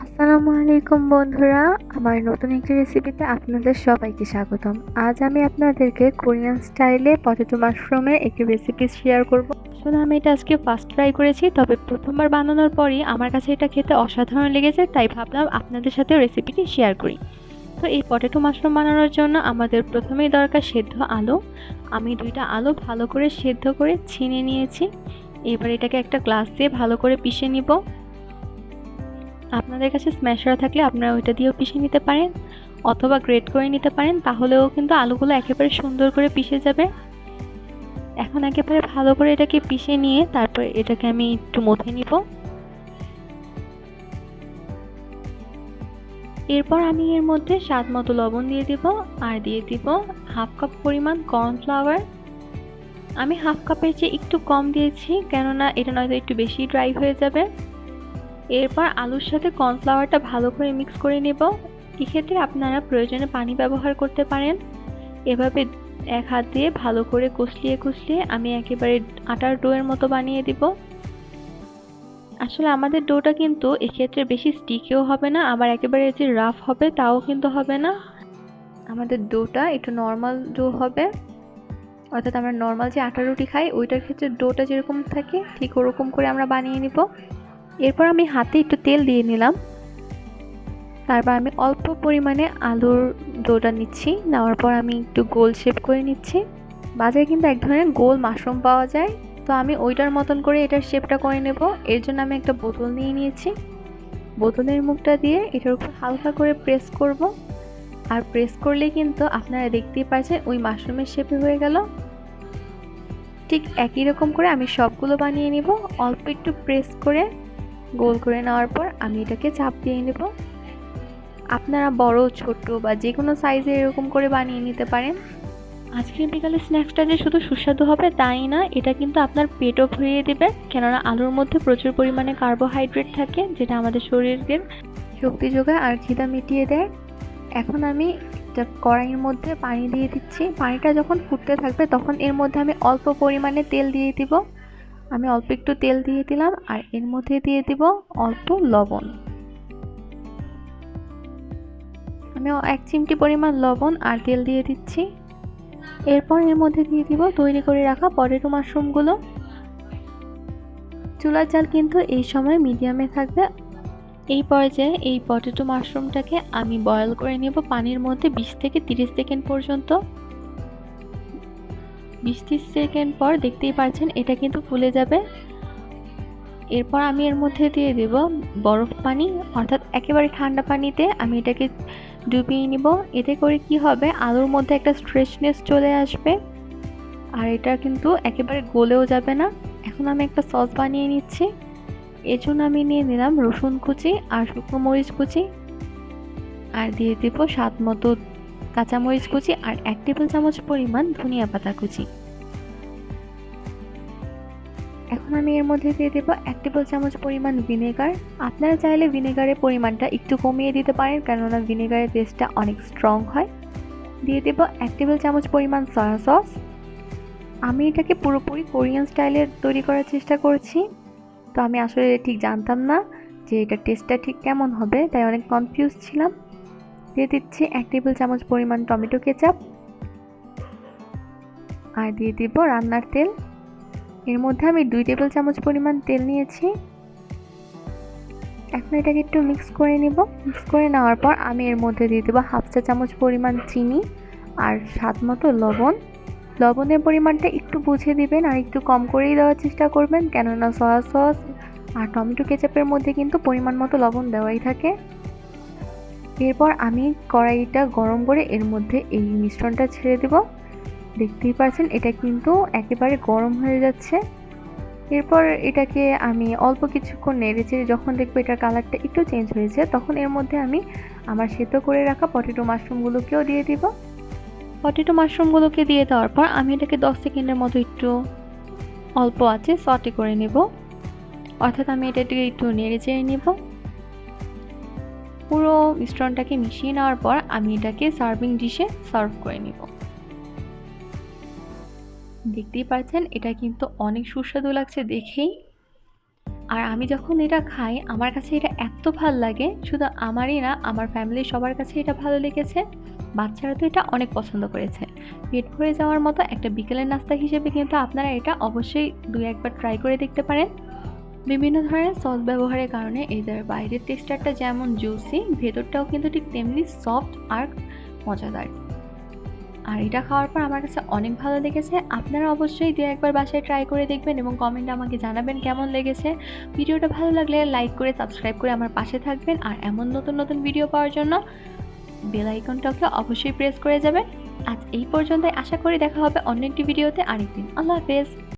আসসালামু আলাইকুম বন্ধুরা, আমার নতুন একটি রেসিপিতে আপনাদের সবাইকে স্বাগতম। আজ আমি আপনাদেরকে কোরিয়ান স্টাইলে পটেটো মাশরুমের একটি রেসিপি শেয়ার করব। আসলে আমি এটা আজকে ফার্স্ট ট্রাই করেছি, তবে প্রথমবার বানানোর পরই আমার কাছে এটা খেতে অসাধারণ লেগেছে, তাই ভাবলাম আপনাদের সাথে রেসিপিটি শেয়ার করি। তো এই পটেটো মাশরুম বানানোর জন্য আমাদের প্রথমেই দরকার সেদ্ধ আলু। আমি 2টা আলু ভালো করে সেদ্ধ করে ছিনে নিয়েছি। এবার এটাকে একটা গ্লাস দিয়ে ভালো করে পিষে নিব। আপনাদের কাছে স্ম্যাশার থাকলে আপনারা ওইটা দিয়েও পিষে নিতে পারেন, অথবা গ্রেট করে নিতে পারেন, তাহলেও কিন্তু আলুগুলো একেবারে সুন্দর করে পিষে যাবে। এখন একেবারে ভালো করে এটাকে পিষে নিয়ে তারপর এটাকে আমি একটু মথে নিব। এরপর আমি এর মধ্যে স্বাদ মতো লবণ দিয়ে দিব আর দিয়ে দিব হাফ কাপ পরিমাণ কর্নফ্লাওয়ার। আমি হাফ কাপের চেয়ে একটু কম দিয়েছি, কেননা এটা নয়তো একটু বেশি ড্রাই হয়ে যাবে। এরপর আলুর সাথে কর্নফ্লাওয়ারটা ভালো করে মিক্স করে নেব। এক্ষেত্রে আপনারা প্রয়োজনে পানি ব্যবহার করতে পারেন। এভাবে এক হাত দিয়ে ভালো করে কষলিয়ে আমি একেবারে আটার ডোয়ের মতো বানিয়ে দিব। আসলে আমাদের ডোটা কিন্তু এক্ষেত্রে বেশি স্টিকিও হবে না, আবার একেবারে যে রাফ হবে তাও কিন্তু হবে না। আমাদের ডোটা একটু নর্মাল ডো হবে, অর্থাৎ আমরা নর্মাল যে আটা রুটি খাই ওইটার ক্ষেত্রে ডোটা যেরকম থাকে ঠিক ওরকম করে আমরা বানিয়ে নিব। এরপর আমি হাতে একটু তেল দিয়ে নিলাম। তারপর আমি অল্প পরিমাণে আলুর ডোটা নিচ্ছি, নেওয়ার পর আমি একটু গোল শেপ করে নিচ্ছি। বাজারে কিন্তু এক ধরনের গোল মাশরুম পাওয়া যায়, তো আমি ওইটার মতন করে এটার শেপটা করে নেব। এর জন্য আমি একটা বোতল নিয়ে নিয়েছি। বোতলের মুখটা দিয়ে এটার উপর হালকা করে প্রেস করব, আর প্রেস করলে কিন্তু আপনারা দেখতেই পাচ্ছেন ওই মাশরুমের শেপে হয়ে গেল। ঠিক একই রকম করে আমি সবগুলো বানিয়ে নিব। অল্প একটু প্রেস করে গোল করে নেওয়ার পর আমি এটাকে চাপ দিয়ে নেব। আপনারা বড় ছোট বা যে কোনো সাইজে এরকম করে বানিয়ে নিতে পারেন। আজকের বিকালে স্ন্যাক্সটা যে শুধু সুস্বাদু হবে তাই না, এটা কিন্তু আপনার পেটও ভরিয়ে দেবে, কেননা আলুর মধ্যে প্রচুর পরিমাণে কার্বোহাইড্রেট থাকে, যেটা আমাদের শরীরের শক্তি যোগায় আর খিদা মিটিয়ে দেয়। এখন আমি একটা কড়াইয়ের মধ্যে পানি দিয়ে দিচ্ছি। পানিটা যখন ফুটতে থাকবে তখন এর মধ্যে আমি অল্প পরিমাণে তেল দিয়ে দিব। আমি অল্প একটু তেল দিয়ে দিলাম আর এর মধ্যে দিয়ে দিব অল্প লবণ। আমি 1 চিমটি পরিমাণ লবণ আর তেল দিয়ে দিচ্ছি। এরপর এর মধ্যে দিয়ে দিব তৈরি করে রাখা পটেটো মাশরুমগুলো। চুলার জাল কিন্তু এই সময় মিডিয়ামে থাকবে। এই পর্যায়ে এই পটেটো মাশরুমটাকে আমি বয়েল করে নেব পানির মধ্যে 20 থেকে 30 সেকেন্ড পর্যন্ত। 20-30 সেকেন্ড পর দেখতেই পাচ্ছেন এটা কিন্তু ফুলে যাবে। এরপর আমি এর মধ্যে দিয়ে দেব বরফ পানি, অর্থাৎ একেবারে ঠান্ডা পানিতে আমি এটাকে ডুবিয়ে নিব। এতে করে কি হবে, আলুর মধ্যে একটা ফ্রেশনেস চলে আসবে আর এটা কিন্তু একেবারে গলেও যাবে না। এখন আমি একটা সস বানিয়ে নিচ্ছি। এর জন্য আমি নিয়ে নিলাম রসুন কুচি আর শুকনো মরিচ কুচি, আর দিয়ে দেব স্বাদ মতো কাঁচামরিচ কুচি আর 1 টেবিল চামচ পরিমাণ ধনিয়া পাতা কুচি। এখন আমি এর মধ্যে দিয়ে দেব 1 টেবিল চামচ পরিমাণ ভিনেগার। আপনারা চাইলে ভিনেগারের পরিমাণটা একটু কমিয়ে দিতে পারেন, কেননা ভিনেগারের টেস্টটা অনেক স্ট্রং হয়। দিয়ে দেব 1 টেবিল চামচ পরিমাণ সয়া সস। আমি এটাকে পুরোপুরি কোরিয়ান স্টাইলে তৈরি করার চেষ্টা করছি, তো আমি আসলে ঠিক জানতাম না যে এটা টেস্টটা ঠিক কেমন হবে, তাই অনেক কনফিউজ ছিলাম। দিয়ে দিচ্ছি 1 টেবিল চামচ পরিমাণ টমেটো কেচাপ আর দিয়ে দিব রান্নার তেল। এর মধ্যে আমি 2 টেবিল চামচ পরিমাণ তেল নিয়েছি। এখন এটাকে একটু মিক্স করে নিব। মিক্স করে নেওয়ার পর আমি এর মধ্যে দিয়ে দেবো হাফ চা চামচ পরিমাণ চিনি আর স্বাদ মতো লবণ। লবণের পরিমাণটা একটু বুঝে দিবেন আর একটু কম করেই দেওয়ার চেষ্টা করবেন, কেননা সয়া সস আর টমেটো কেচাপের মধ্যে কিন্তু পরিমাণ মতো লবণ দেওয়াই থাকে। এরপর আমি কড়াইটা গরম করে এর মধ্যে এই মিশ্রণটা ছেড়ে দেব। দেখতেই পাচ্ছেন এটা কিন্তু একেবারে গরম হয়ে যাচ্ছে। এরপর এটাকে আমি অল্প কিছুক্ষণ নেড়েচেড়ে যখন দেখবো এটার কালারটা একটু চেঞ্জ হয়েছে, তখন এর মধ্যে আমি আমার সেদ্ধ করে রাখা পটেটো মাশরুমগুলোকেও দিয়ে দিব। পটেটো মাশরুমগুলোকে দিয়ে দেওয়ার পর আমি এটাকে 10 সেকেন্ডের মতো একটু অল্প আঁচে সটে করে নেব, অর্থাৎ আমি এটাকে একটু নেড়েচেড়ে নেব। পুরো মিশ্রণটাকে মিশিয়ে নেওয়ার পর আমি এটাকে সার্ভিং ডিশে সার্ভ করে নেব। দেখতেই পাচ্ছেন এটা কিন্তু অনেক সুস্বাদু লাগছে দেখেই। আর আমি যখন এটা খাই আমার কাছে এটা এত ভাল লাগে, শুধু আমারই না আমার ফ্যামিলির সবার কাছে এটা ভালো লেগেছে। বাচ্চারা তো এটা অনেক পছন্দ করেছে। পেট ভরে যাওয়ার মতো একটা বিকেলের নাস্তা হিসেবে কিন্তু আপনারা এটা অবশ্যই ২-১ বার ট্রাই করে দেখতে পারেন। বিভিন্ন ধরনের সস ব্যবহারের কারণে এদের বাইরের টেক্সচারটা যেমন জুসি, ভেতরটাও কিন্তু ঠিক তেমনি সফট আর মজাদার। আর এটা খাওয়ার পর আমার কাছে অনেক ভালো লেগেছে। আপনারা অবশ্যই ২-১ বার বাসায় ট্রাই করে দেখবেন এবং কমেন্টে আমাকে জানাবেন কেমন লেগেছে। ভিডিওটা ভালো লাগলে লাইক করে সাবস্ক্রাইব করে আমার পাশে থাকবেন। আর এমন নতুন নতুন ভিডিও পাওয়ার জন্য বেল আইকনটাকে অবশ্যই প্রেস করে যাবেন। আজ এই পর্যন্তই, আশা করি দেখা হবে অন্য একটি ভিডিওতে আরেকদিন। আল্লাহ হাফেজ।